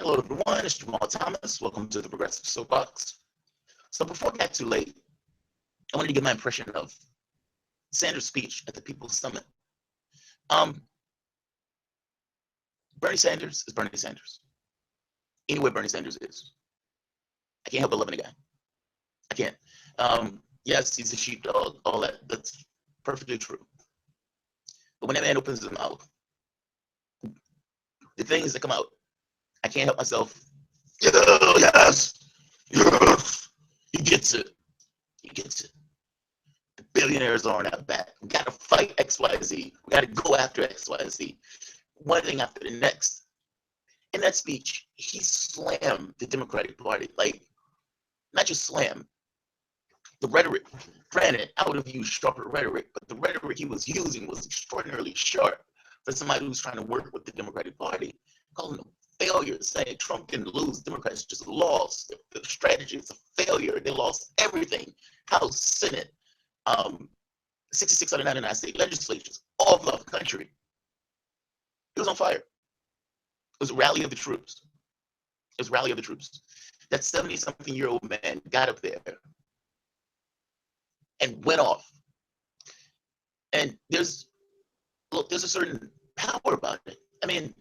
Hello, everyone. It's Jamal Thomas. Welcome to the Progressive Soapbox. So, before it got too late, I wanted to give my impression of Sanders' speech at the People's Summit. Um, Bernie Sanders is Bernie Sanders. Anywhere Bernie Sanders is, I can't help but loving the guy. I can't. Yes, he's a sheepdog. All that. That's perfectly true. But when that man opens his mouth, the things that come out, I can't help myself. Yeah, yes, yes. He gets it. He gets it. The billionaires are on our back. We got to fight XYZ. We got to go after XYZ. One thing after the next. In that speech, he slammed the Democratic Party. Like, not just slam, the rhetoric. Granted, I would have used sharper rhetoric, but the rhetoric he was using was extraordinarily sharp for somebody who's trying to work with the Democratic Party, calling them failures, saying Trump didn't lose, Democrats just lost. The strategy is a failure. They lost everything. House, Senate, 66 out of 99 state legislatures, all over the country. It was on fire. It was a rally of the troops. It was a rally of the troops. That 70-something-year-old man got up there and went off. And there's a certain power about it. I mean,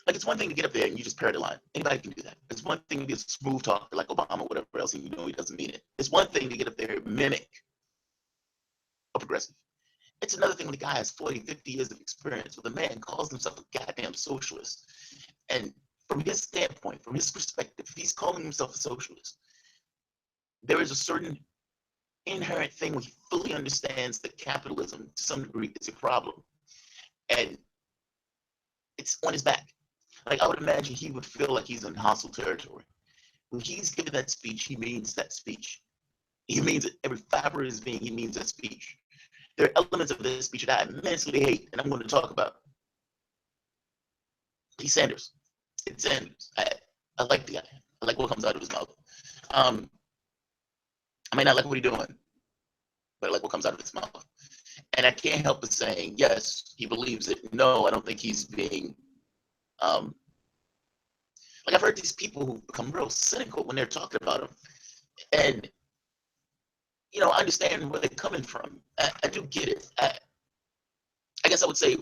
like, it's one thing to get up there and you just parrot a line. Anybody can do that. It's one thing to be a smooth talker like Obama or whatever else, and you know he doesn't mean it. It's one thing to get up there and mimic a progressive. It's another thing when the guy has 40, 50 years of experience, where the man calls himself a goddamn socialist. And from his standpoint, from his perspective, he's calling himself a socialist. There is a certain inherent thing where he fully understands that capitalism, to some degree, is a problem. And it's on his back. Like, I would imagine he would feel like he's in hostile territory. When he's giving that speech, he means that speech. He means it. Every fiber of his being, he means that speech. There are elements of this speech that I immensely hate, and I'm going to talk about. He's Sanders. It's Sanders. I like the guy. I like what comes out of his mouth. I may not like what he's doing, but I like what comes out of his mouth. And I can't help but saying, yes, he believes it. No, I don't think he's being, like, I've heard these people who become real cynical when they're talking about him. And, you know, I understand where they're coming from. I do get it. I guess I would say,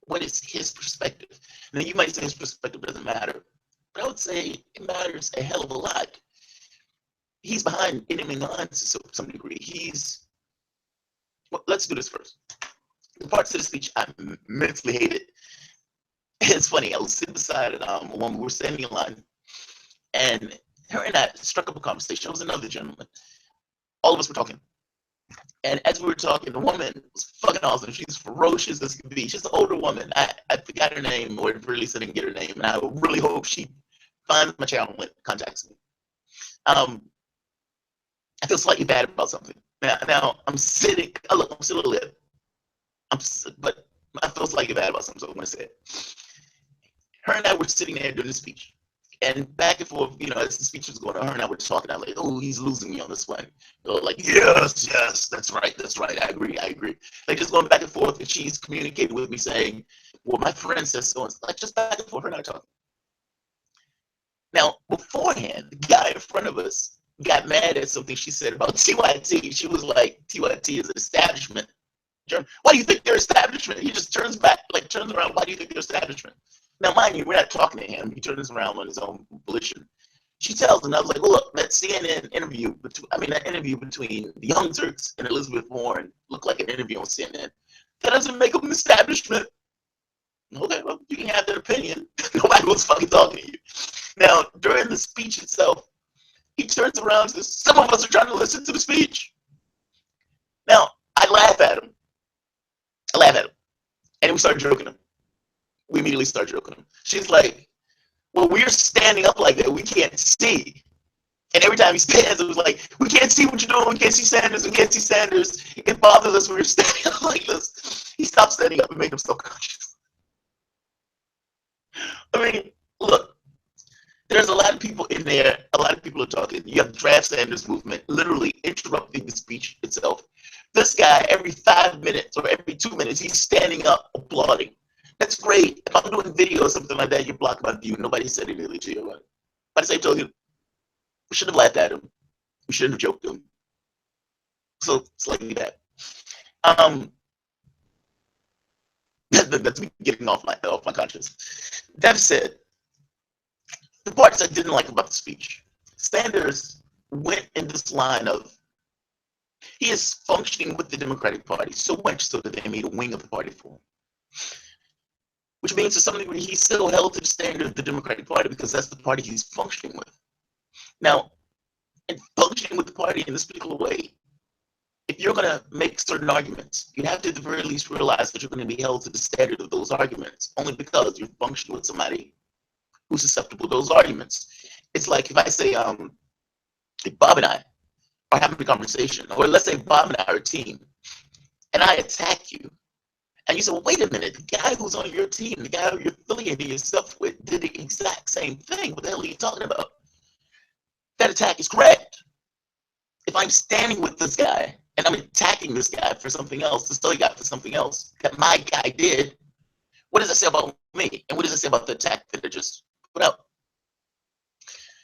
what is his perspective? Now, you might say his perspective doesn't matter, but I would say it matters a hell of a lot. He's behind enemy lines to some degree. Well, let's do this first. The parts of the speech I immensely hated. It's funny, I was sitting beside a woman, we were standing in line, and her and I struck up a conversation. It was another gentleman. All of us were talking. And as we were talking, the woman was fucking awesome. She's ferocious as can be. She's an older woman. I forgot her name, or at least I didn't get her name, and I really hope she finds my channel and contacts me. I feel slightly bad about something. Now I'm sitting. Look, I'm still a lip. But I feel slightly bad about something, so I'm going to say it. Her and I were sitting there doing the speech, and back and forth, you know, as the speech was going on, her and I were talking. I was like, "Oh, he's losing me on this one." Like, yes, that's right, I agree. Like, just going back and forth, and she's communicating with me saying, "Well, my friend says so," and like, just back and forth, her and I talking. Now, beforehand, the guy in front of us got mad at something she said about TYT. She was like, "TYT is an establishment." Why do you think they're establishment? He just turns around. Why do you think they're establishment? Now, mind you, we're not talking to him. He turns around on his own volition. She tells him, I was like, well, look, that CNN interview, that interview between the Young Turks and Elizabeth Warren looked like an interview on CNN. That doesn't make them an establishment. Okay, well, you can have that opinion. Nobody was fucking talking to you. Now, during the speech itself, he turns around and says, some of us are trying to listen to the speech. Now, I laugh at him. And we start joking him. We immediately start joking him. She's like, well, we're standing up like that. We can't see. And every time he stands, it was like, we can't see what you're doing. We can't see Sanders. It bothers us when we're standing up like this. He stopped standing up and made himself conscious. I mean, look, there's a lot of people in there. A lot of people are talking. You have the Draft Sanders movement literally interrupting the speech itself. This guy, every 5 minutes or every 2 minutes, he's standing up applauding. That's great. If I'm doing video or something like that, you block my view. Nobody said anything to you about it. But at the same token, we shouldn't have laughed at him. We shouldn't have joked him. So it's like that. That's me getting off my conscience. That said, the parts I didn't like about the speech, Sanders went in this line of he is functioning with the Democratic Party so much so that they made a wing of the party for him, which means to some degree he's still held to the standard of the Democratic Party because that's the party he's functioning with. Now, in functioning with the party in this particular way, if you're going to make certain arguments, you have to at the very least realize that you're going to be held to the standard of those arguments only because you're functioning with somebody who's susceptible to those arguments. It's like if I say, if Bob and I are having a conversation, or let's say Bob and I are a team, and I attack you, and you say, well, wait a minute, the guy who's on your team, the guy who you're affiliating yourself with, did the exact same thing. What the hell are you talking about? That attack is correct. If I'm standing with this guy, and I'm attacking this guy for something else, this other guy for something else that my guy did, what does that say about me? And what does it say about the attack that I just put out?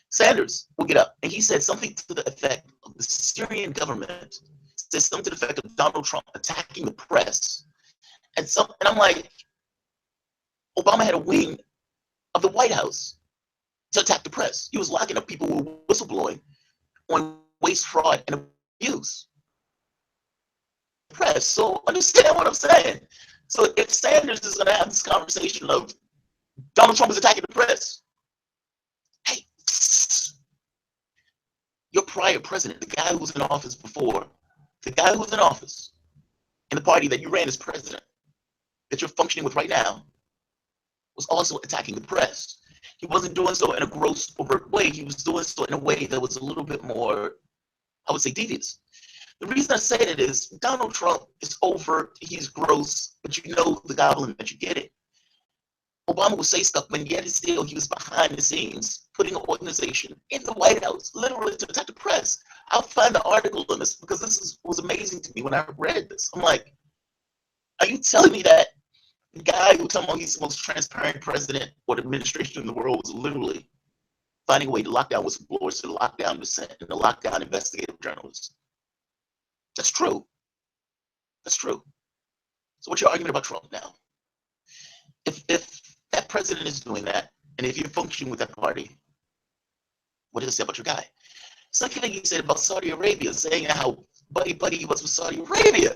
Sanders will get up, and he said something to the effect of the Syrian government, said something to the effect of Donald Trump attacking the press. And I'm like, Obama had a wing of the White House to attack the press. He was locking up people who were whistleblowing on waste, fraud, and abuse. Press. So understand what I'm saying. So if Sanders is going to have this conversation of Donald Trump is attacking the press, hey, your prior president, the guy who was in office before, the guy who was in office in the party that you ran as president, that you're functioning with right now, was also attacking the press. He wasn't doing so in a gross, overt way. He was doing so in a way that was a little bit more, I would say, devious. The reason I say that is Donald Trump is overt, he's gross, but you know the goblin that you get it. Obama would say stuff, but yet still he was behind the scenes putting an organization in the White House, literally to attack the press. I'll find the article on this because was amazing to me when I read this. I'm like, are you telling me that the guy who told me he's the most transparent president or administration in the world was literally finding a way to lock down whistleblowers, to lock down dissent, and to lock down investigative journalists? That's true. That's true. So what's your argument about Trump now? If that president is doing that, and if you're functioning with that party, what does it say about your guy? Second thing he said about Saudi Arabia, saying how buddy he was with Saudi Arabia.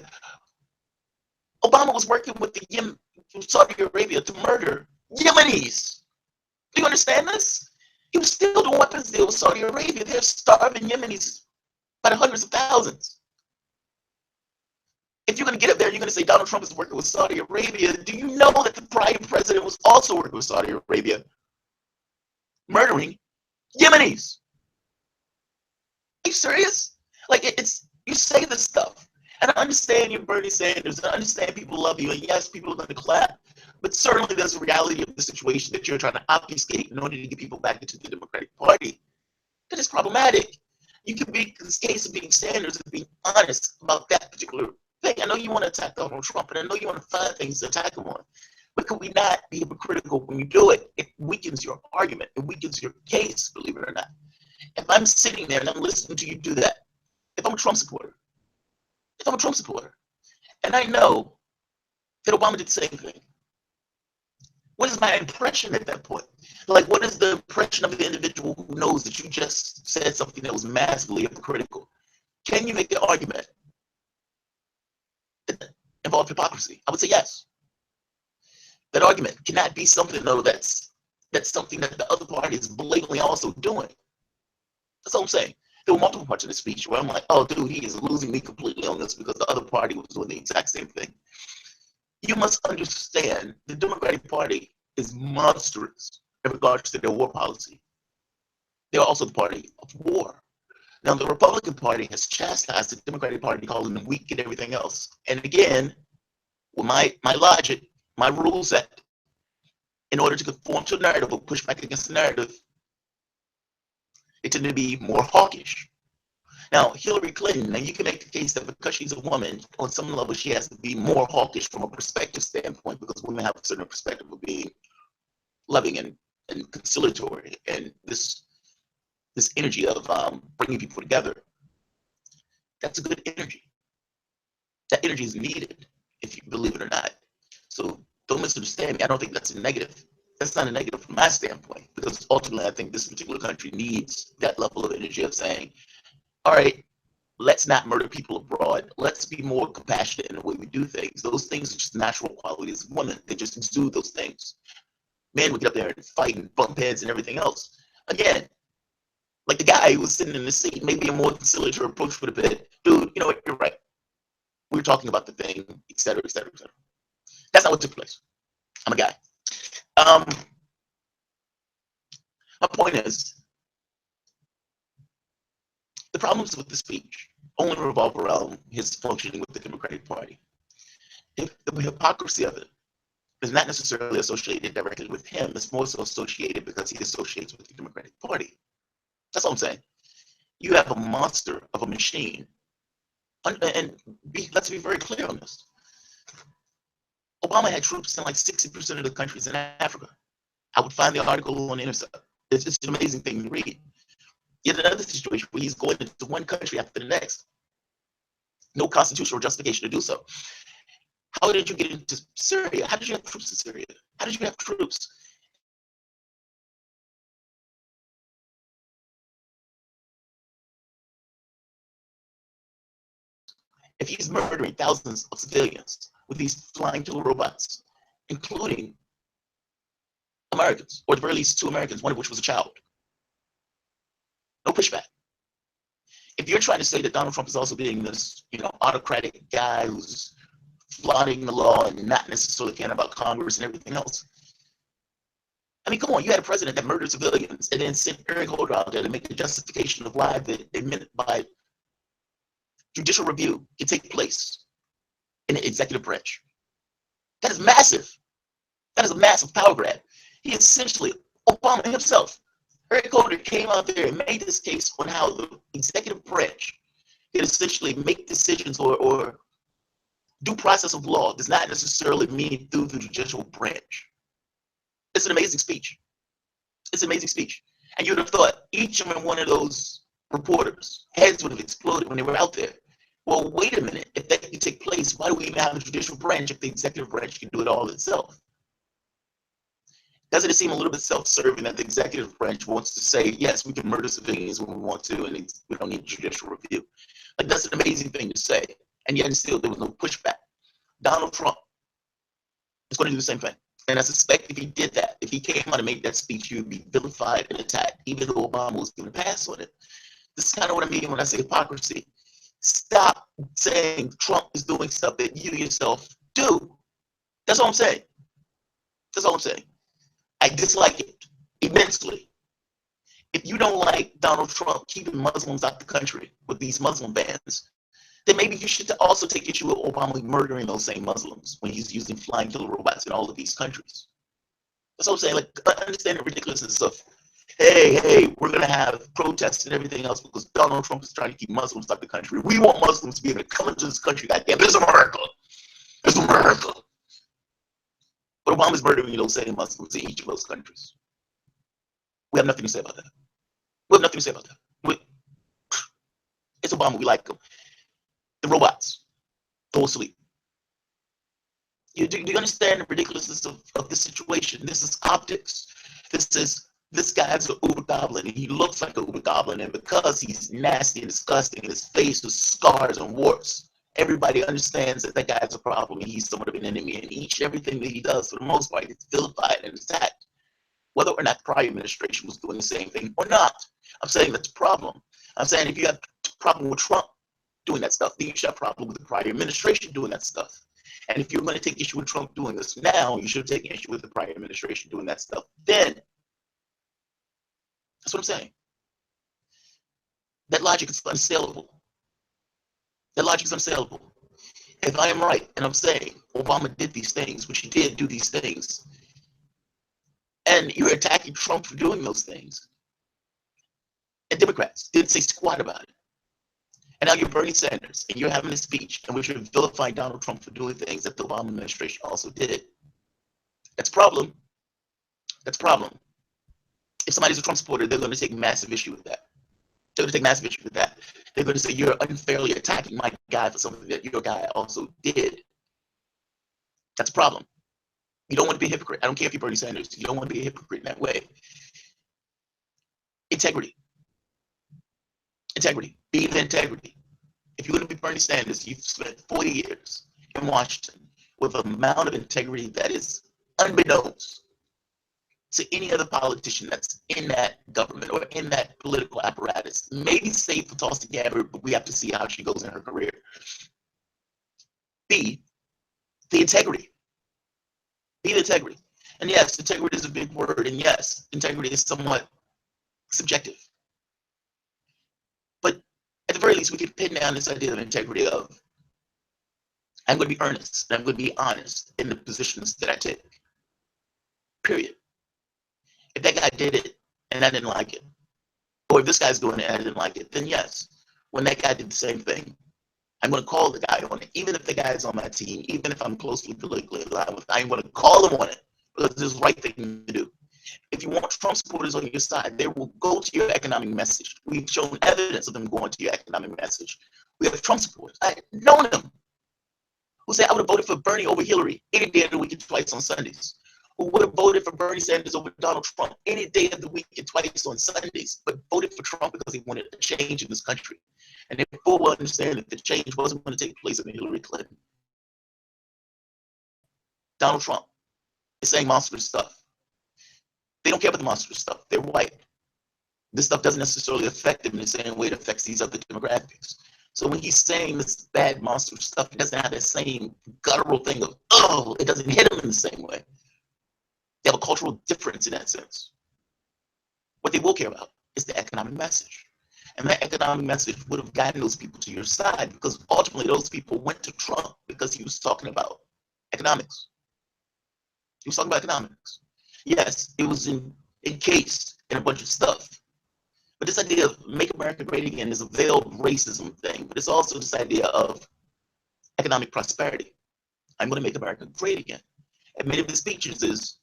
Obama was working with Saudi Arabia to murder Yemenis. Do you understand this? He was still doing weapons deals with Saudi Arabia. They're starving Yemenis by the hundreds of thousands. If you're going to get up there, you're going to say Donald Trump is working with Saudi Arabia. Do you know that the prior president was also working with Saudi Arabia, murdering Yemenis? Are you serious? Like, you say this stuff, and I understand you're Bernie Sanders, and I understand people love you, and yes, people are going to clap, but certainly there's a reality of the situation that you're trying to obfuscate in order to get people back into the Democratic Party. That is problematic. You can be in this case of being Sanders and being honest about that particular thing. I know you want to attack Donald Trump, and I know you want to find things to attack him on. But could we not be hypocritical when you do it? It weakens your argument. It weakens your case, believe it or not. If I'm sitting there and I'm listening to you do that, if I'm a Trump supporter, and I know that Obama did the same thing, what is my impression at that point? Like, what is the impression of the individual who knows that you just said something that was massively hypocritical? Can you make the argument that involved hypocrisy? I would say yes. That argument cannot be something, though, that's something that the other party is blatantly also doing. That's all I'm saying. There were multiple parts of the speech where I'm like, oh, dude, he is losing me completely on this because the other party was doing the exact same thing. You must understand the Democratic Party is monstrous in regards to their war policy. They're also the party of war. Now, the Republican Party has chastised the Democratic Party, calling them weak and everything else. And again, with my logic, my rule set, in order to conform to a narrative or push back against the narrative, they tend to be more hawkish. Now, Hillary Clinton, now you can make the case that because she's a woman, on some level, she has to be more hawkish from a perspective standpoint because women have a certain perspective of being loving and conciliatory, and this energy of bringing people together. That's a good energy. That energy is needed, if you believe it or not. So don't misunderstand me. I don't think that's a negative. That's not a negative from my standpoint, because ultimately I think this particular country needs that level of energy of saying, all right, let's not murder people abroad. Let's be more compassionate in the way we do things. Those things are just natural qualities of women. They just exude those things. Men would get up there and fight and bump heads and everything else. Again, like the guy who was sitting in the seat, maybe a more conciliatory approach would have been, dude, you know what, you're right. We were talking about the thing, et cetera, et cetera, et cetera. That's not what took place. I'm a guy. My point is, the problems with the speech only revolve around his functioning with the Democratic Party. The hypocrisy of it is not necessarily associated directly with him. It's more so associated because he associates with the Democratic Party. That's all I'm saying. You have a monster of a machine. And let's be very clear on this. Obama had troops in like 60% of the countries in Africa. I would find the article on the internet. It's just an amazing thing to read. Yet another situation where he's going into one country after the next. No constitutional justification to do so. How did you get into Syria? How did you have troops in Syria? How did you have troops? If he's murdering thousands of civilians with these flying killer robots, including Americans, or at the very least 2 Americans, one of which was a child, no pushback. If you're trying to say that Donald Trump is also being this, autocratic guy who's flaunting the law and not necessarily caring about Congress and everything else, I mean, come on, you had a president that murdered civilians and then sent Eric Holder out there to make the justification of why they meant by judicial review can take place in the executive branch. That is massive. That is a massive power grab. He essentially, Obama himself, Eric Holder came out there and made this case on how the executive branch can essentially make decisions or due process of law does not necessarily mean through the judicial branch. It's an amazing speech. It's an amazing speech. And you'd have thought each and every one of those reporters' heads would have exploded when they were out there. Well, wait a minute. If that can take place, why do we even have a judicial branch if the executive branch can do it all itself? Doesn't it seem a little bit self-serving that the executive branch wants to say, yes, we can murder civilians when we want to, and we don't need judicial review? Like, that's an amazing thing to say. And yet still there was no pushback. Donald Trump is going to do the same thing. And I suspect if he did that, if he came out and made that speech, he would be vilified and attacked, even though Obama was going to pass on it. This is kind of what I mean when I say hypocrisy. Stop saying Trump is doing stuff that you yourself do. That's all I'm saying. That's all I'm saying. I dislike it immensely. If you don't like Donald Trump keeping Muslims out the country with these Muslim bans, then maybe you should also take issue with Obama murdering those same Muslims when he's using flying killer robots in all of these countries. That's what I'm saying. Like, I understand the ridiculousness of, hey, we're going to have protests and everything else because Donald Trump is trying to keep Muslims out the country. We want Muslims to be able to come into this country. Goddamn, it's America. It's America. But Obama's murdering those same Muslims in each of those countries. We have nothing to say about that. We have nothing to say about that. It's Obama. We like him. The robots go asleep. Do you understand the ridiculousness of this situation? This is optics. This guy's an uber goblin, and he looks like an uber goblin, and because he's nasty and disgusting, and his face is scars and warts, everybody understands that guy's a problem, and he's somewhat of an enemy, and everything that he does, for the most part, is vilified and attacked. Whether or not the prior administration was doing the same thing or not, I'm saying that's a problem. I'm saying if you have a problem with Trump doing that stuff, then you should have a problem with the prior administration doing that stuff. And if you're going to take issue with Trump doing this now, you should take issue with the prior administration doing that stuff then. That's what I'm saying. That logic is unsaleable. That logic is unsaleable. If I am right, and I'm saying Obama did these things, which he did do these things, and you're attacking Trump for doing those things, and Democrats didn't say squat about it. And now you're Bernie Sanders, and you're having a speech in which you're vilifying Donald Trump for doing things that the Obama administration also did. That's a problem. That's a problem. If somebody's a Trump supporter, they're going to take massive issue with that. They're going to take massive issue with that. They're going to say you're unfairly attacking my guy for something that your guy also did. That's a problem. You don't want to be a hypocrite. I don't care if you're Bernie Sanders. You don't want to be a hypocrite in that way. Integrity. Integrity. Be the integrity. If you're going to be Bernie Sanders, you've spent 40 years in Washington with an amount of integrity that is unbeknownst to any other politician that's in that government or in that political apparatus. Maybe safe for Tulsi Gabbard, but we have to see how she goes in her career. B, the integrity. Be the integrity. And yes, integrity is a big word, and yes, integrity is somewhat subjective. But at the very least, we can pin down this idea of integrity of, I'm going to be earnest, and I'm going to be honest in the positions that I take. Period. If that guy did it and I didn't like it, or if this guy's doing it and I didn't like it, then yes, when that guy did the same thing, I'm going to call the guy on it. Even if the guy is on my team, even if I'm closely politically aligned with, I'm going to call him on it because it's the right thing to do. If you want Trump supporters on your side, they will go to your economic message. We've shown evidence of them going to your economic message. We have Trump supporters. I know them who say I would have voted for Bernie over Hillary any day of the week and twice on Sundays. Who would have voted for Bernie Sanders over Donald Trump any day of the week and twice on Sundays, but voted for Trump because he wanted a change in this country. And they full well understand that the change wasn't going to take place in Hillary Clinton. Donald Trump is saying monstrous stuff. They don't care about the monstrous stuff. They're white. This stuff doesn't necessarily affect them in the same way it affects these other demographics. So when he's saying this bad monstrous stuff, it doesn't have that same guttural thing of, oh, it doesn't hit him in the same way. They have a cultural difference in that sense. What they will care about is the economic message. And that economic message would have gotten those people to your side because ultimately those people went to Trump because he was talking about economics. He was talking about economics. Yes, it was encased in a bunch of stuff. But this idea of make America great again is a veiled racism thing, but it's also this idea of economic prosperity. I'm going to make America great again. And many of the speeches is,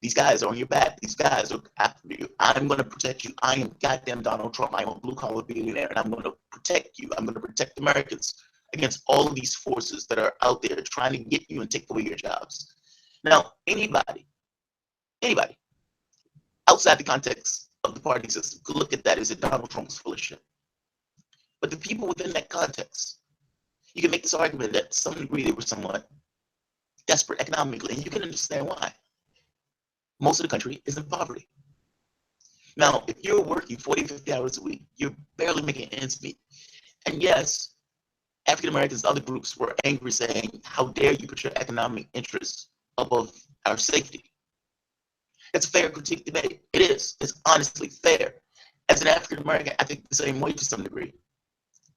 these guys are on your back. These guys are after you. I'm going to protect you. I am goddamn Donald Trump. I am a blue-collar billionaire, and I'm going to protect you. I'm going to protect Americans against all of these forces that are out there trying to get you and take away your jobs. Now, anybody outside the context of the party system could look at that as if Donald Trump was full of shit. But the people within that context, you can make this argument that to some degree they were somewhat desperate economically, and you can understand why. Most of the country is in poverty. Now, if you're working 40, 50 hours a week, you're barely making ends meet. And yes, African Americans and other groups were angry saying, how dare you put your economic interests above our safety? That's a fair critique to make. It is. It's honestly fair. As an African American, I think the same way to some degree.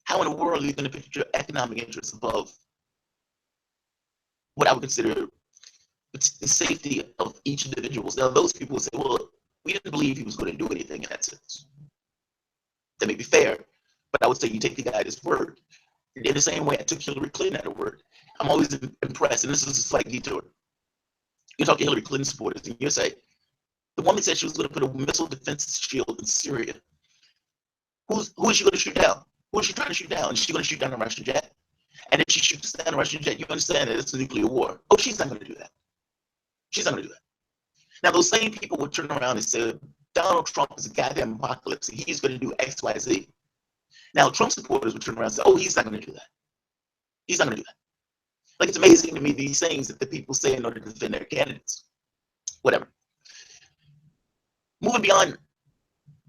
How in the world are you going to put your economic interests above what I would consider the safety of each individual? Now, those people will say, well, we didn't believe he was going to do anything in that sense. That may be fair, but I would say you take the guy at his word. In the same way I took Hillary Clinton at her word. I'm always impressed, and this is a slight detour. You talk to Hillary Clinton supporters, and you say, the woman said she was going to put a missile defense shield in Syria. Who is she going to shoot down? Who is she trying to shoot down? Is she going to shoot down a Russian jet? And if she shoots down a Russian jet, you understand that it's a nuclear war. Oh, she's not going to do that. She's not going to do that. Now, those same people would turn around and say, Donald Trump is a goddamn apocalypse, and he's going to do X, Y, Z. Now, Trump supporters would turn around and say, oh, he's not going to do that. He's not going to do that. Like, it's amazing to me, these things that the people say in order to defend their candidates. Whatever. Moving beyond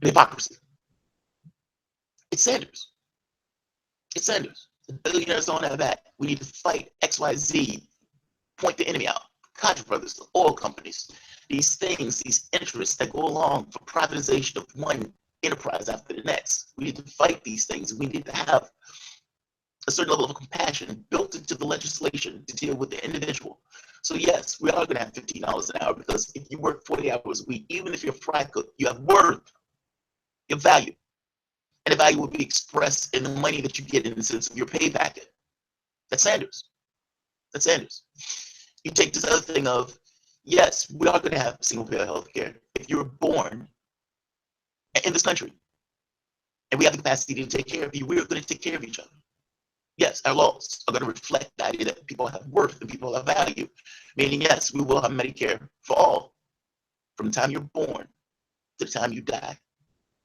the hypocrisy. It's Sanders. It's Sanders. The billionaires don't have that. We need to fight X, Y, Z. Point the enemy out. Koch brothers, the oil companies. These things, these interests that go along for privatization of one enterprise after the next. We need to fight these things. We need to have a certain level of compassion built into the legislation to deal with the individual. So yes, we are going to have $15 an hour because if you work 40 hours a week, even if you're a fry cook, you have worth, you have value. And the value will be expressed in the money that you get in the sense of your pay packet. That's Sanders. That's Sanders. You take this other thing of, yes, we are going to have single payer health care if you're born in this country. And we have the capacity to take care of you. We're going to take care of each other. Yes, our laws are going to reflect the idea that people have worth and people have value. Meaning, yes, we will have Medicare for all from the time you're born to the time you die.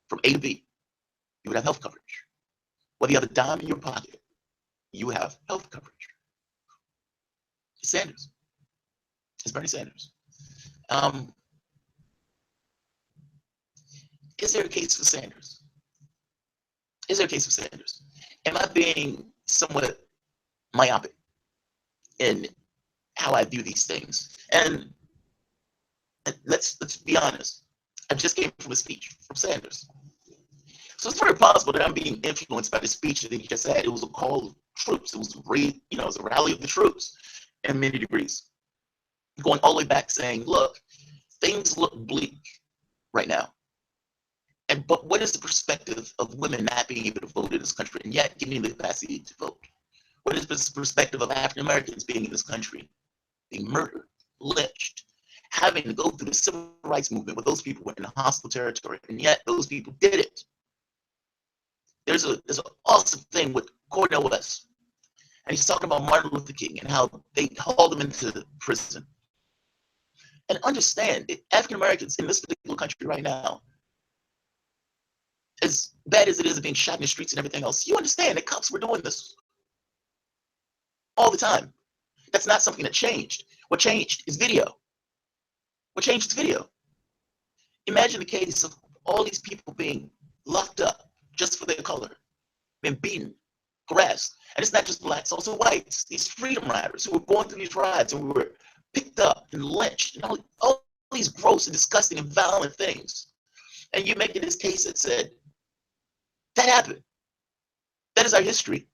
From A to B, you would have health coverage. Whether you have a dime in your pocket, you have health coverage. It's Sanders. It's Bernie Sanders. Is there a case for Sanders? Is there a case for Sanders? Am I being somewhat myopic in how I view these things? And let's be honest. I just came from a speech from Sanders. So it's very possible that I'm being influenced by the speech that he just had. It was a call of troops. It was a rally of the troops in many degrees. Going all the way back saying, look, things look bleak right now. But what is the perspective of women not being able to vote in this country and yet giving the capacity to vote? What is the perspective of African Americans being in this country, being murdered, lynched, having to go through the civil rights movement where those people were in hostile territory, and yet those people did it? There's an awesome thing with Cornel West, and he's talking about Martin Luther King and how they hauled him into prison. And understand that African Americans in this particular country right now, as bad as it is of being shot in the streets and everything else, you understand that cops were doing this all the time. That's not something that changed. What changed is video. What changed is video. Imagine the case of all these people being locked up just for their color, being beaten, harassed. And it's not just blacks, also whites, these freedom riders who were going through these rides and we were picked up and lynched and all these gross and disgusting and violent things. And you're making this case that said, that happened. That is our history.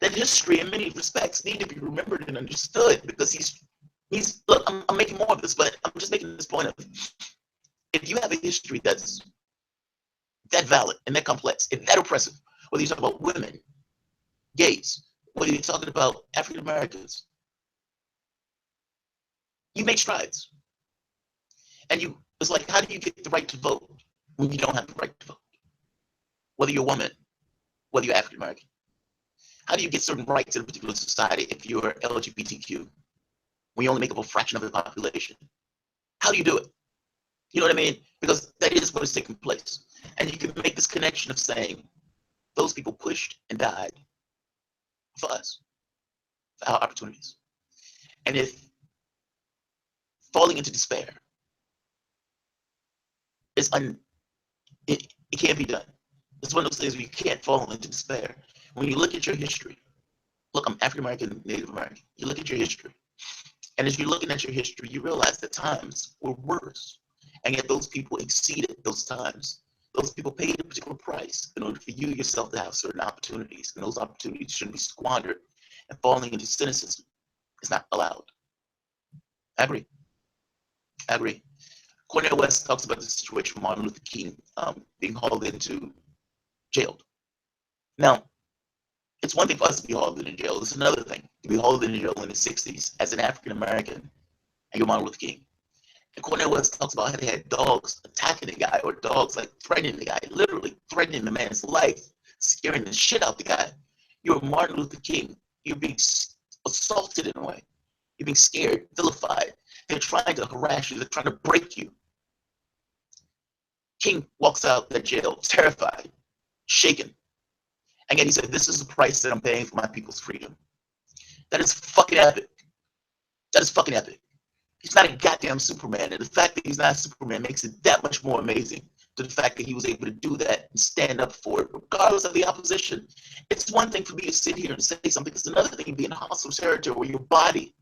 That history, in many respects, need to be remembered and understood because he's look, I'm making more of this, but I'm just making this point of, if you have a history that's that valid and that complex and that oppressive, whether you're talking about women, gays, whether you're talking about African Americans, you make strides. And it's like, how do you get the right to vote when you don't have the right to vote? Whether you're a woman, whether you're African American. How do you get certain rights in a particular society if you're LGBTQ, when you only make up a fraction of the population? How do you do it? You know what I mean? Because that is what is taking place. And you can make this connection of saying, those people pushed and died for us, for our opportunities. And if falling into despair it can't be done. It's one of those things where you can't fall into despair. When you look at your history, look, I'm African American, Native American. You look at your history, and as you're looking at your history, you realize that times were worse, and yet those people exceeded those times. Those people paid a particular price in order for you yourself to have certain opportunities, and those opportunities shouldn't be squandered. And falling into cynicism is not allowed. I agree. Cornel West talks about the situation of Martin Luther King being hauled into jail. Now, it's one thing for us to be hauled into jail. It's another thing to be hauled into jail in the 60s as an African American and you're Martin Luther King. And Cornel West talks about how they had dogs attacking the guy or dogs like threatening the guy, literally threatening the man's life, scaring the shit out the guy. You're Martin Luther King. You're being assaulted in a way. You're being scared, vilified. They're trying to harass you. They're trying to break you. King walks out that jail, terrified, shaken. And yet he said, this is the price that I'm paying for my people's freedom. That is fucking epic. That is fucking epic. He's not a goddamn Superman. And the fact that he's not a Superman makes it that much more amazing to the fact that he was able to do that and stand up for it, regardless of the opposition. It's one thing for me to sit here and say something. It's another thing to be in hostile territory where your body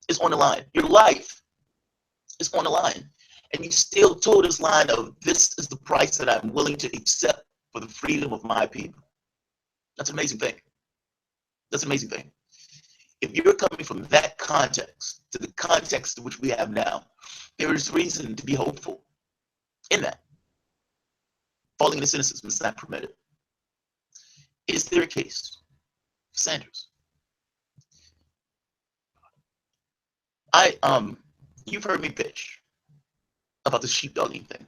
is on the line. Your life is on the line. And you still told this line of, this is the price that I'm willing to accept for the freedom of my people. That's an amazing thing. That's an amazing thing. If you're coming from that context to the context to which we have now, there is reason to be hopeful in that. Falling into cynicism is not permitted. Is there a case for Sanders? You've heard me bitch about the sheepdogging thing,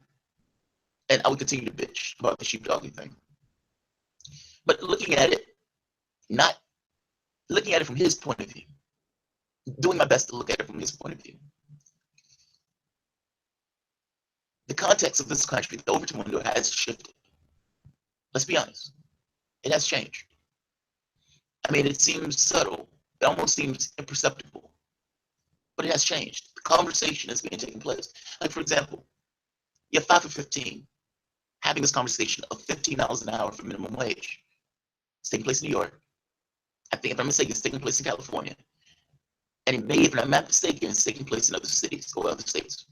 and I would continue to bitch about the sheepdogging thing. But not looking at it from his point of view, doing my best to look at it from his point of view. The context of this country, the Overton window has shifted. Let's be honest. It has changed. I mean, it seems subtle. It almost seems imperceptible. But it has changed. The conversation is being taken place. Like, for example, you have 5 for 15 having this conversation of $15 an hour for minimum wage. It's taking place in New York. I think, if I'm mistaken, it's taking place in California. And it may, if I'm not mistaken, it's taking place in other cities or other states.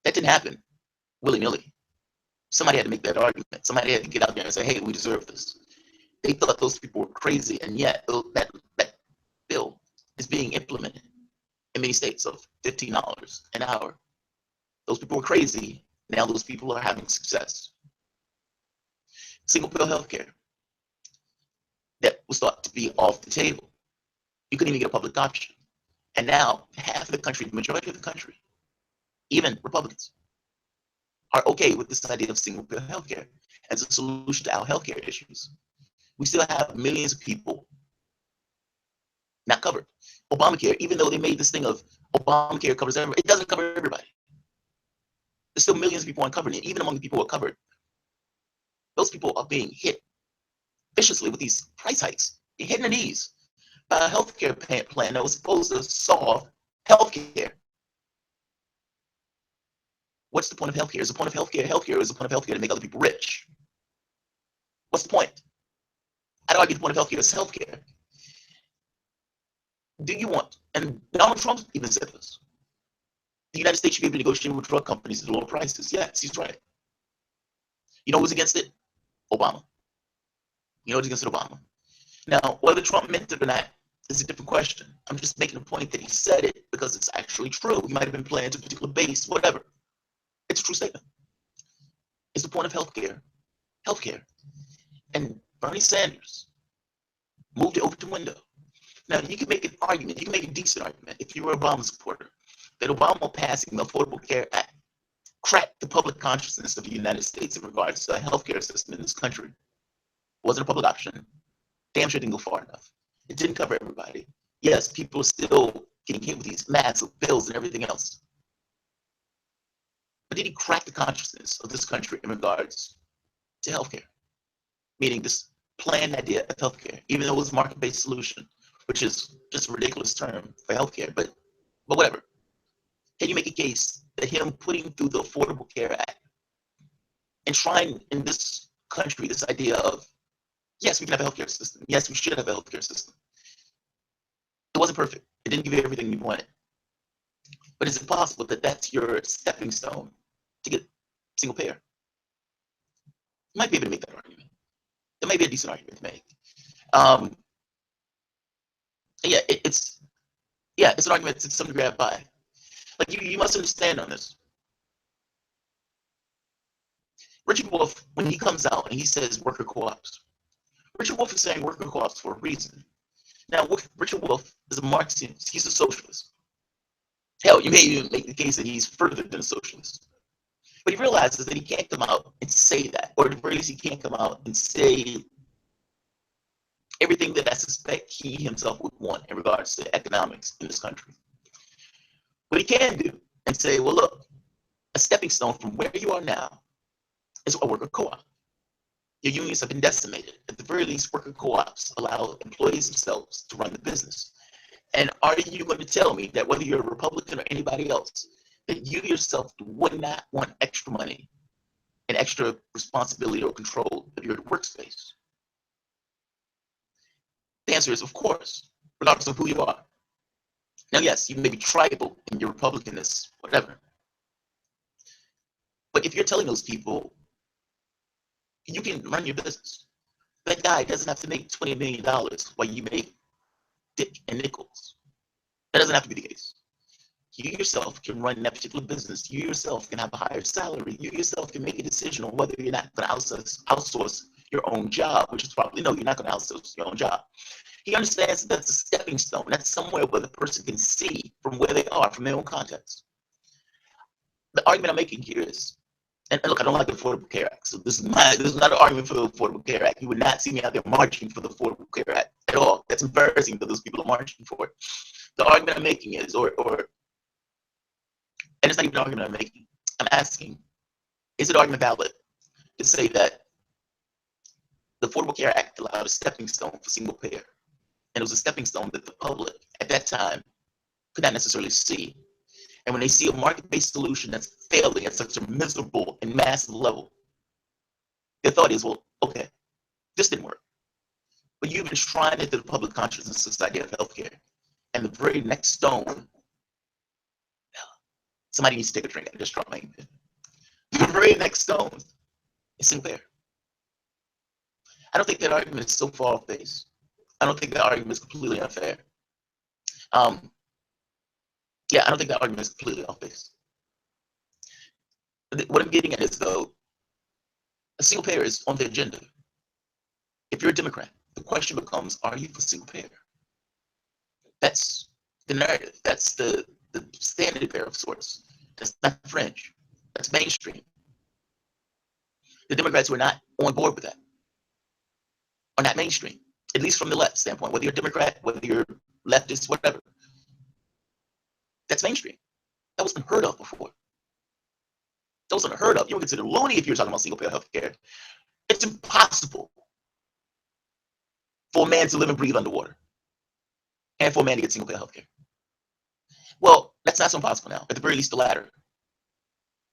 That didn't happen willy-nilly. Somebody had to make that argument. Somebody had to get out there and say, hey, we deserve this. They thought those people were crazy, and yet that bill is being implemented in many states of $15 an hour. Those people were crazy. Now those people are having success. Single pill healthcare that was thought to be off the table. You couldn't even get a public option. And now half of the country, the majority of the country, even Republicans, are okay with this idea of single pill healthcare as a solution to our healthcare issues. We still have millions of people not covered. Obamacare, even though they made this thing of Obamacare covers everybody, it doesn't cover everybody. There's still millions of people uncovered, and even among the people who are covered, those people are being hit viciously with these price hikes. They're hitting their knees by a healthcare plan that was supposed to solve healthcare. What's the point of healthcare? Is the point of healthcare healthcare? Is the point of healthcare to make other people rich? What's the point? I'd argue the point of healthcare is healthcare. Do you want, and Donald Trump even said this, the United States should be able to negotiate with drug companies at lower prices. Yes, he's right. You know who's against it? Obama. You know who's against it? Obama. Now, whether Trump meant it or not is a different question. I'm just making a point that he said it because it's actually true. He might have been playing to a particular base, whatever. It's a true statement. It's the point of healthcare. Healthcare. And Bernie Sanders moved it over to window. Now, you can make an argument, you can make a decent argument, if you were an Obama supporter, that Obama passing the Affordable Care Act cracked the public consciousness of the United States in regards to a healthcare system in this country. It wasn't a public option. Damn sure didn't go far enough. It didn't cover everybody. Yes, people are still getting hit with these massive bills and everything else. But did he crack the consciousness of this country in regards to healthcare? Meaning this planned idea of healthcare, even though it was a market-based solution, which is just a ridiculous term for healthcare, but whatever. Can you make a case that him putting through the Affordable Care Act and trying in this country this idea of, yes, we can have a healthcare system. Yes, we should have a healthcare system. It wasn't perfect. It didn't give you everything you wanted. But is it possible that that's your stepping stone to get single payer? You might be able to make that argument. It might be a decent argument to make. It's an argument to some degree I buy. Like you must understand on this. Richard Wolff, when he comes out and he says worker co-ops, Richard Wolff is saying worker co-ops for a reason. Now, Richard Wolff is a Marxist. He's a socialist. Hell, you may even make the case that he's further than a socialist. But he realizes that he can't come out and say that, or at the very least, he can't come out and say everything that I suspect he himself would want in regards to economics in this country. What he can do and say, well, look, a stepping stone from where you are now is a worker co-op. Your unions have been decimated. At the very least, worker co-ops allow employees themselves to run the business. And are you going to tell me that whether you're a Republican or anybody else, that you yourself would not want extra money and extra responsibility or control of your workspace? The answer is, of course, regardless of who you are. Now, yes, you may be tribal in your Republicanness, whatever. But if you're telling those people, you can run your business. That guy doesn't have to make $20 million while you make dick and nickels. That doesn't have to be the case. You yourself can run that particular business. You yourself can have a higher salary. You yourself can make a decision on whether you're not going to outsource your own job, which is probably no, you're not going to outsource your own job. He understands that that's a stepping stone. That's somewhere where the person can see from where they are, from their own context. The argument I'm making here is, and look, I don't like the Affordable Care Act, so this is not an argument for the Affordable Care Act. You would not see me out there marching for the Affordable Care Act at all. That's embarrassing that those people are marching for it. The argument I'm making is, and it's not even an argument I'm making. I'm asking, is it argument valid to say that the Affordable Care Act allowed a stepping stone for single payer, and it was a stepping stone that the public at that time could not necessarily see? And when they see a market-based solution that's failing at such a miserable and massive level, their thought is, well, okay, this didn't work. But you've enshrined into the public consciousness society of healthcare. And the very next stone, somebody needs to take a drink. I just dropped my pen. The very next stone is single payer. I don't think that argument is so far off base. I don't think that argument is completely unfair. I don't think that argument is completely off base. What I'm getting at is, though, a single payer is on the agenda. If you're a Democrat, the question becomes, are you for single payer? That's the narrative. That's the standard bearer of sorts. That's not fringe. That's mainstream. The Democrats who are not on board with that are not mainstream, at least from the left standpoint. Whether you're a Democrat, whether you're leftist, whatever, that's mainstream. That wasn't heard of before. That wasn't heard of. You would consider loony if you're talking about single payer health care. It's impossible for a man to live and breathe underwater and for a man to get single payer health care. Well, that's not so impossible now. At the very least, the latter,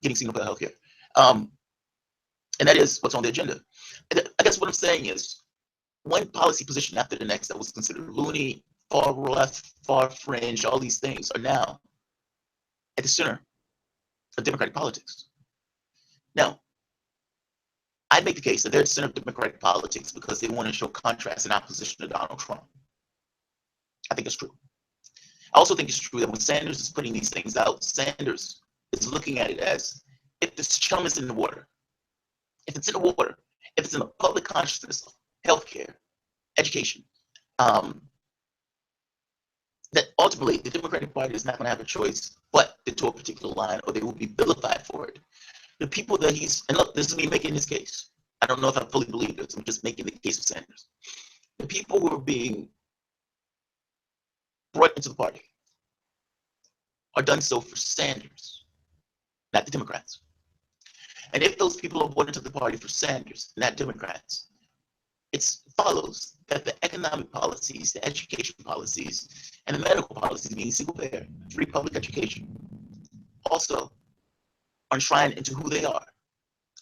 getting single payer health care. And that is what's on the agenda. I guess what I'm saying is, one policy position after the next that was considered loony, far left, far fringe, all these things are now at the center of Democratic politics. Now, I'd make the case that they're at the center of Democratic politics because they want to show contrast and opposition to Donald Trump. I think it's true. I also think it's true that when Sanders is putting these things out, Sanders is looking at it as, if this chum is in the water, if it's in the water, if it's in the public consciousness of healthcare, education, that ultimately the Democratic Party is not going to have a choice but to toe a particular line, or they will be vilified for it. The people that and look, this is me making his case. I don't know if I fully believe this. I'm just making the case of Sanders. The people who are being brought into the party are done so for Sanders, not the Democrats. And if those people are brought into the party for Sanders, not Democrats, it follows that the economic policies, the education policies, and the medical policies, meaning single payer, free public education, also are enshrined into who they are.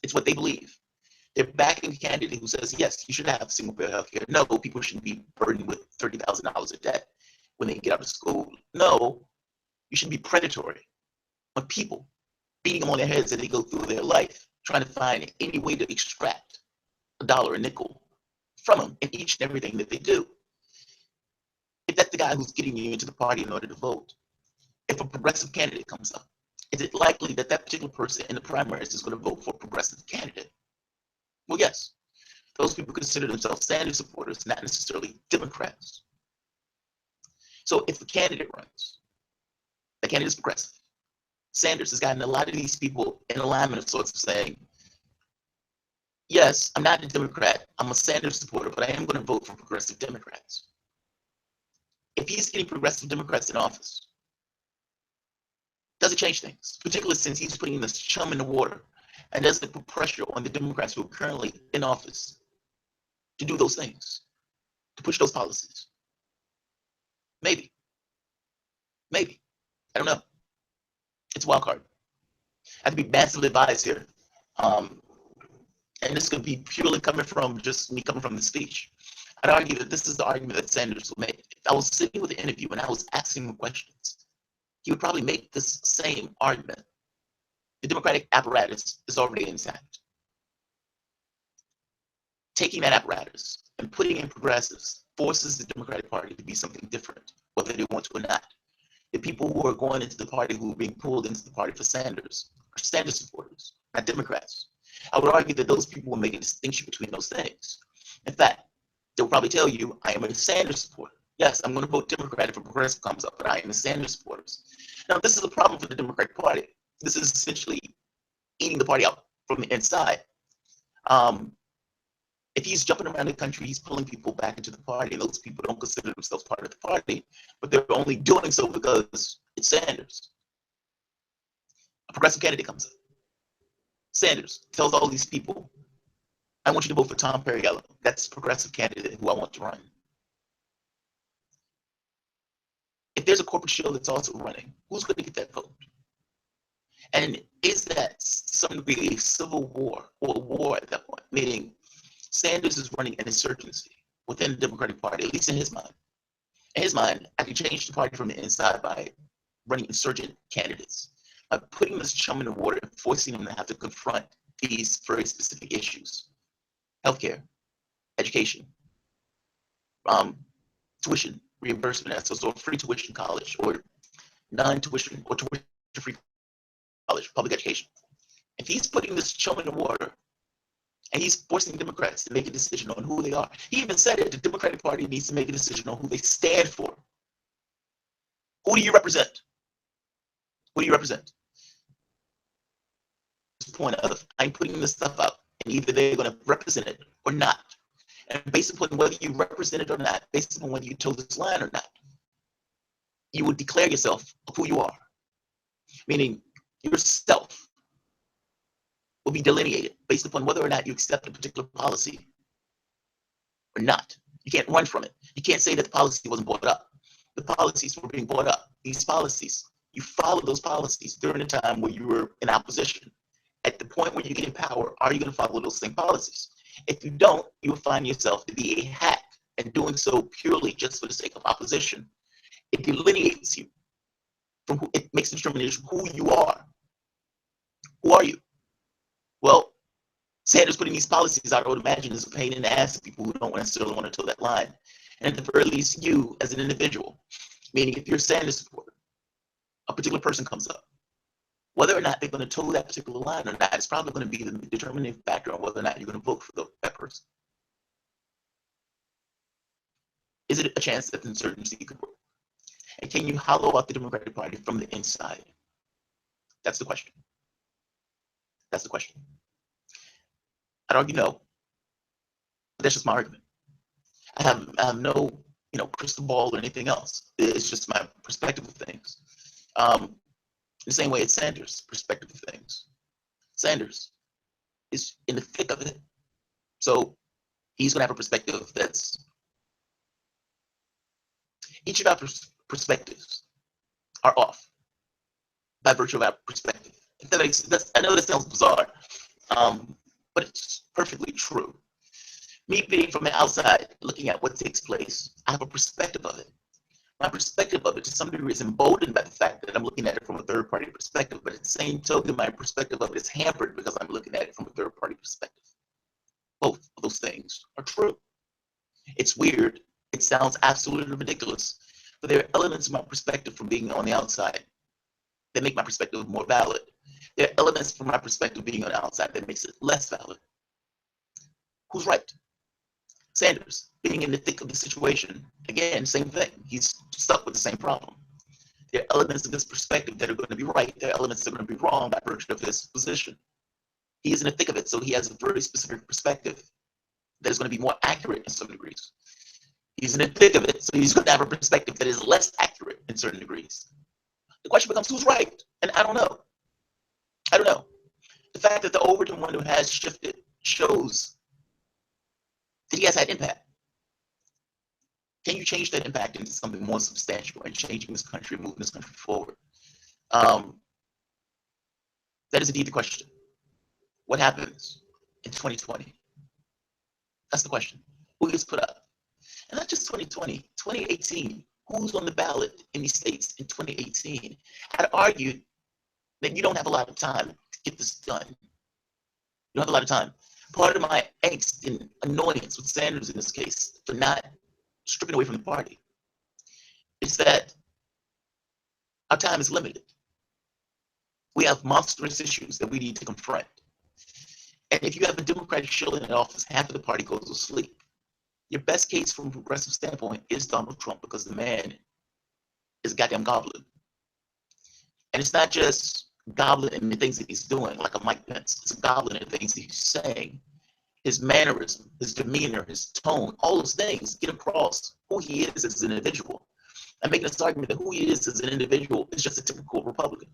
It's what they believe. They're backing a candidate who says, yes, you should have single payer healthcare. No, people shouldn't be burdened with $30,000 of debt when they get out of school. No, you shouldn't be predatory on people, beating them on their heads as they go through their life, trying to find any way to extract a dollar, a nickel from them in each and everything that they do. If that's the guy who's getting you into the party in order to vote, if a progressive candidate comes up, is it likely that that particular person in the primaries is going to vote for a progressive candidate? Well, yes. Those people consider themselves Sanders supporters, not necessarily Democrats. So if the candidate runs, the candidate is progressive. Sanders has gotten a lot of these people in alignment of sorts of saying, yes, I'm not a Democrat, I'm a Sanders supporter, but I am going to vote for progressive Democrats. If he's getting progressive Democrats in office, does it change things? Particularly since he's putting this chum in the water, and does it put pressure on the Democrats who are currently in office to do those things, to push those policies? Maybe. Maybe. I don't know. It's a wild card. I have to be massively biased here. And this could be purely coming from just me coming from the speech. I'd argue that this is the argument that Sanders will make. If I was sitting with the interview and I was asking him questions, he would probably make this same argument. The Democratic apparatus is already intact. Taking that apparatus and putting in progressives forces the Democratic Party to be something different, whether they want to or not. The people who are going into the party, who are being pulled into the party for Sanders, are Sanders supporters, not Democrats. I would argue that those people will make a distinction between those things. In fact, they'll probably tell you, I am a Sanders supporter. Yes, I'm going to vote Democrat if a progressive comes up, but I am a Sanders supporter. Now, this is a problem for the Democratic Party. This is essentially eating the party out from the inside. If he's jumping around the country, he's pulling people back into the party, and those people don't consider themselves part of the party, but they're only doing so because it's Sanders. A progressive candidate comes up. Sanders tells all these people, I want you to vote for Tom Perriello. That's a progressive candidate who I want to run. If there's a corporate shill that's also running, who's going to get that vote? And is that some degree a civil war or a war at that point? Meaning Sanders is running an insurgency within the Democratic Party, at least in his mind. In his mind, I can change the party from the inside by running insurgent candidates, by putting this chum in the water and forcing them to have to confront these very specific issues. Healthcare, education, tuition reimbursement, so free tuition college or non-tuition or tuition-free college, public education. If he's putting this chum in the water and he's forcing Democrats to make a decision on who they are, he even said it, the Democratic Party needs to make a decision on who they stand for. Who do you represent? Who do you represent? The point of, I'm putting this stuff up, and either they're going to represent it or not. And based upon whether you represent it or not, based upon whether you toe this line or not, you would declare yourself of who you are. Meaning yourself will be delineated based upon whether or not you accept a particular policy or not. You can't run from it. You can't say that the policy wasn't brought up. The policies were being brought up. These policies, you follow those policies during the time where you were in opposition. At the point where you get in power, are you going to follow those same policies? If you don't, you will find yourself to be a hack, and doing so purely just for the sake of opposition. It delineates you from who, it makes a determination who you are. Who are you? Well, Sanders putting these policies out, I would imagine, is a pain in the ass to people who don't necessarily want to toe that line. And at the very least, you as an individual, meaning if you're a Sanders supporter, a particular person comes up, whether or not they're going to toe that particular line or not, it's probably going to be the determining factor on whether or not you're going to vote for that person. Is it a chance that the insurgency could work? And can you hollow out the Democratic Party from the inside? That's the question. That's the question. I'd argue no, but that's just my argument. I have no, crystal ball or anything else. It's just my perspective of things. The same way it's Sanders' perspective of things. Sanders is in the thick of it, so he's going to have a perspective that's. Each of our perspectives are off by virtue of our perspective. If that makes sense, I know that sounds bizarre, but it's perfectly true. Me being from the outside, looking at what takes place, I have a perspective of it. My perspective of it to some degree is emboldened by the fact that I'm looking at it from a third-party perspective, but at the same token, my perspective of it is hampered because I'm looking at it from a third-party perspective. Both of those things are true. It's weird. It sounds absolutely ridiculous, but there are elements of my perspective from being on the outside that make my perspective more valid. There are elements from my perspective being on the outside that makes it less valid. Who's right? Sanders, being in the thick of the situation, again, same thing. He's stuck with the same problem. There are elements of his perspective that are going to be right. There are elements that are going to be wrong by virtue of his position. He is in the thick of it, so he has a very specific perspective that is going to be more accurate in some degrees. He's in the thick of it, so he's going to have a perspective that is less accurate in certain degrees. The question becomes, who's right? And I don't know. I don't know. The fact that the Overton window has shifted shows that he has had impact. Can you change that impact into something more substantial and changing this country, moving this country forward? That is indeed the question. What happens in 2020? That's the question. Who gets put up? And not just 2020, 2018. Who's on the ballot in these states in 2018? I'd argue that you don't have a lot of time to get this done. You don't have a lot of time. Part of my angst and annoyance with Sanders in this case for not stripping away from the party is that our time is limited. We have monstrous issues that we need to confront. And if you have a Democratic shilling in office, half of the party goes to sleep. Your best case from a progressive standpoint is Donald Trump because the man is a goddamn goblin. And it's not just goblin in the things that he's doing, like a Mike Pence. It's a goblin in the things that he's saying. His mannerism, his demeanor, his tone, all those things get across who he is as an individual. I'm making this argument that who he is as an individual is just a typical Republican.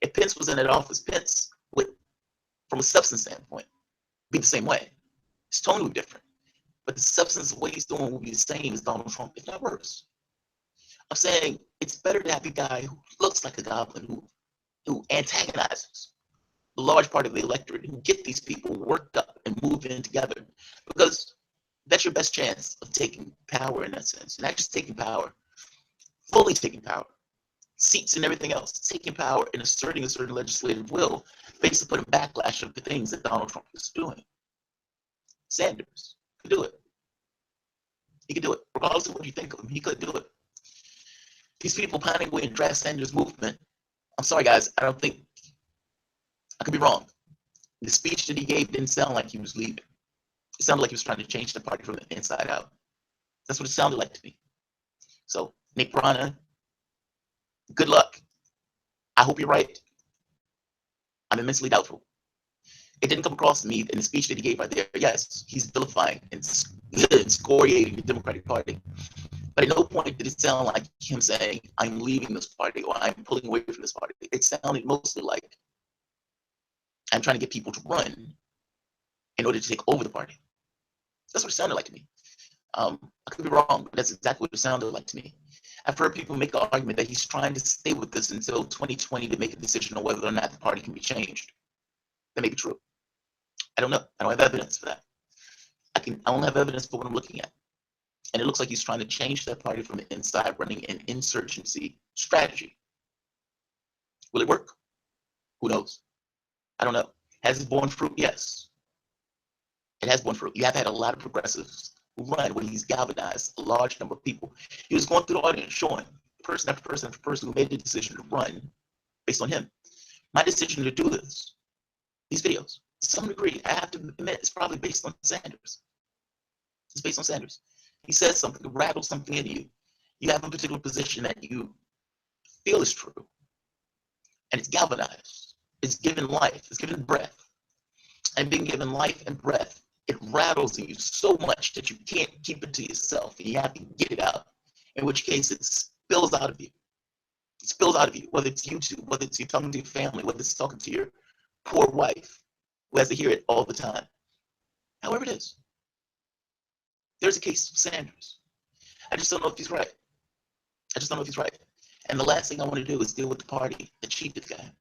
If Pence was in that office, Pence would, from a substance standpoint, be the same way. His tone would be different. But the substance of what he's doing will be the same as Donald Trump, if not worse. I'm saying it's better to have a guy who looks like a goblin, who antagonizes a large part of the electorate, who get these people worked up and move in together, because that's your best chance of taking power in that sense. Not just taking power, fully taking power, seats and everything else, taking power and asserting a certain legislative will based upon a backlash of the things that Donald Trump is doing. Sanders could do it. He could do it. Regardless of what you think of him, he could do it. These people pining away in draft Sanders movement, I'm sorry guys, I don't think, I could be wrong. The speech that he gave didn't sound like he was leaving. It sounded like he was trying to change the party from the inside out. That's what it sounded like to me. So, Nick Brana, good luck. I hope you're right. I'm immensely doubtful. It didn't come across to me in the speech that he gave right there. Yes, he's vilifying and excoriating the Democratic Party. But at no point did it sound like him saying, I'm leaving this party or I'm pulling away from this party. It sounded mostly like, I'm trying to get people to run in order to take over the party. That's what it sounded like to me. I could be wrong, but that's exactly what it sounded like to me. I've heard people make the argument that he's trying to stay with this until 2020 to make a decision on whether or not the party can be changed. That may be true. I don't know. I don't have evidence for that. I don't have evidence for what I'm looking at. And it looks like he's trying to change that party from the inside, running an insurgency strategy. Will it work? Who knows? I don't know. Has it borne fruit? Yes. It has borne fruit. You have had a lot of progressives who run when he's galvanized a large number of people. He was going through the audience showing person after person after person who made the decision to run based on him. My decision to do this, these videos, to some degree, I have to admit, it's probably based on Sanders. It's based on Sanders. He says something to rattle something in you. You have a particular position that you feel is true, and it's galvanized. It's given life. It's given breath. And being given life and breath, it rattles in you so much that you can't keep it to yourself, and you have to get it out. In which case, it spills out of you. It spills out of you, whether it's YouTube, whether it's you talking to your family, whether it's talking to your poor wife, who has to hear it all the time. However it is, there's a case of Sanders. I just don't know if he's right. I just don't know if he's right. And the last thing I want to do is deal with the party that cheated the guy.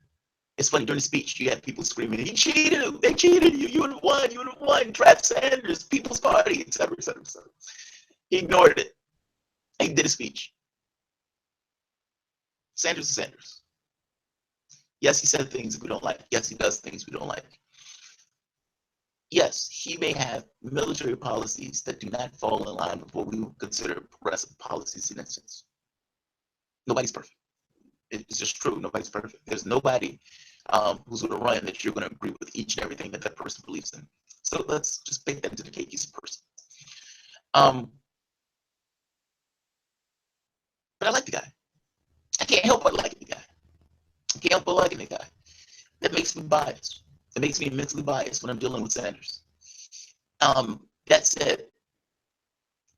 It's funny, during the speech, you had people screaming, he cheated him, they cheated you, you would have won, draft Sanders, People's Party, etc., etc., etc. He ignored it. And he did a speech. Sanders is Sanders. Yes, he said things we don't like. Yes, he does things we don't like. Yes, he may have military policies that do not fall in line with what we would consider progressive policies in that sense. Nobody's perfect. It's just true. Nobody's perfect. There's nobody who's going to run that you're going to agree with each and everything that that person believes in. So let's just bake that into the cake. He's a person. But I like the guy. I can't help but like the guy. I can't help but liking the guy. That makes me biased. It makes me mentally biased when I'm dealing with Sanders. That said,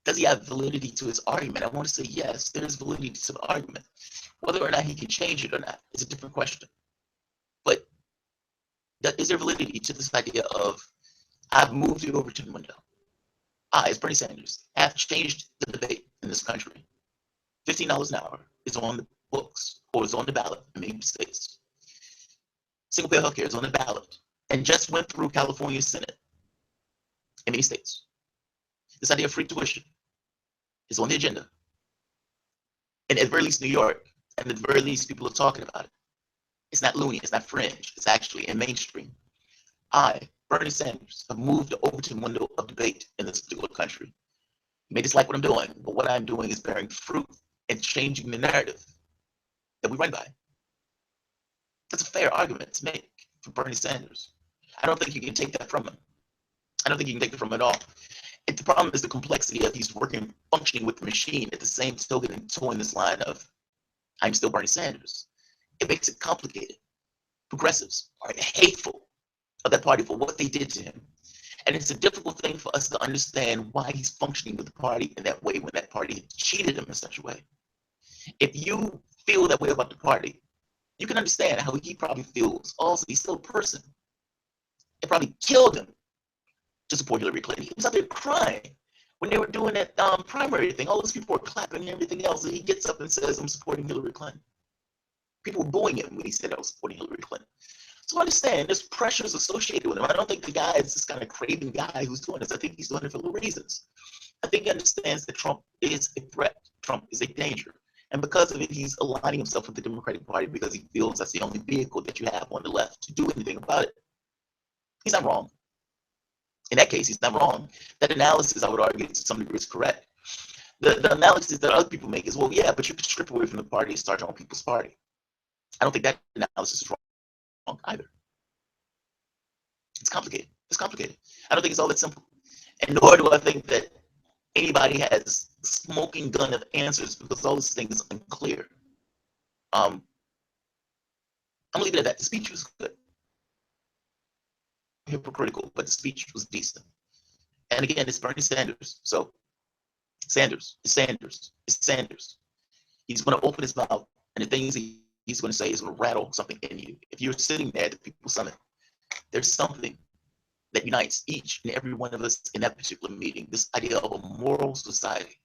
does he have validity to his argument? I want to say yes, there's validity to the argument. Whether or not he can change it or not is a different question. But is there validity to this idea of, I've moved it over to the window. I, as Bernie Sanders, have changed the debate in this country. $15 an hour is on the books or is on the ballot in many states. Single payer healthcare is on the ballot and just went through California Senate in many states. This idea of free tuition is on the agenda. And at the very least, New York, and at the very least, people are talking about it. It's not loony, it's not fringe, it's actually in mainstream. I, Bernie Sanders, have moved the Overton window of debate in this particular country. You may dislike what I'm doing, but what I'm doing is bearing fruit and changing the narrative that we run by. That's a fair argument to make for Bernie Sanders. I don't think you can take that from him. I don't think you can take it from him at all. The problem is the complexity of he's working, functioning with the machine at the same token and towing this line of, I'm still Bernie Sanders. It makes it complicated. Progressives are hateful of that party for what they did to him. And it's a difficult thing for us to understand why he's functioning with the party in that way when that party cheated him in such a way. If you feel that way about the party, you can understand how he probably feels. Also, he's still a person. It probably killed him to support Hillary Clinton. He was out there crying when they were doing that primary thing. All those people were clapping and everything else, and he gets up and says, I'm supporting Hillary Clinton. People were booing him when he said I was supporting Hillary Clinton. So understand, there's pressures associated with him. I don't think the guy is this kind of craven guy who's doing this. I think he's doing it for the reasons. I think he understands that Trump is a threat. Trump is a danger. And because of it, he's aligning himself with the Democratic Party because he feels that's the only vehicle that you have on the left to do anything about it. He's not wrong. In that case, he's not wrong. That analysis, I would argue, to some degree is correct. The analysis that other people make is, well, yeah, but you can strip away from the party and start your own people's party. I don't think that analysis is wrong either. It's complicated. It's complicated. I don't think it's all that simple. And nor do I think that anybody has a smoking gun of answers because all this thing is unclear. I'm gonna leave it at that. The speech was good. Hypocritical, but the speech was decent. And again, it's Bernie Sanders. So Sanders is Sanders. It's Sanders. He's going to open his mouth, and the things he's going to say is going to rattle something in you. If you're sitting there at the People's Summit, there's something that unites each and every one of us in that particular meeting. This idea of a moral society.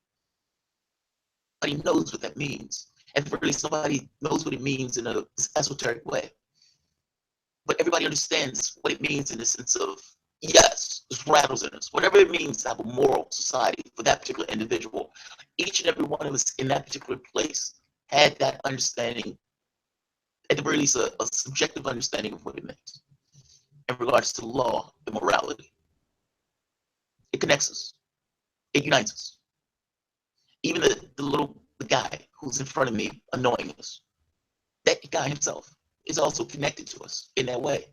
Nobody knows what that means. And really, somebody knows what it means in an esoteric way. But everybody understands what it means in the sense of, yes, this rattles in us. Whatever it means to have a moral society for that particular individual, each and every one of us in that particular place had that understanding, at the very least, a subjective understanding of what it means in regards to law and morality. It connects us. It unites us. Even the guy who's in front of me annoying us, that guy himself is also connected to us in that way.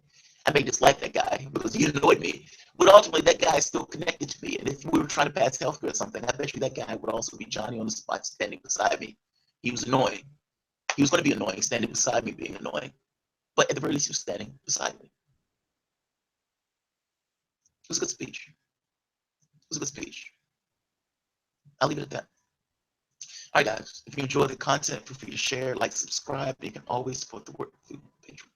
I may dislike that guy because he annoyed me, but ultimately that guy is still connected to me. And if we were trying to pass healthcare or something, I bet you that guy would also be Johnny on the spot standing beside me. He was annoying. He was going to be annoying, standing beside me being annoying. But at the very least, he was standing beside me. It was a good speech. It was a good speech. I'll leave it at that. All right, guys. If you enjoy the content, feel free to share, like, subscribe. You can always support the work through Patreon.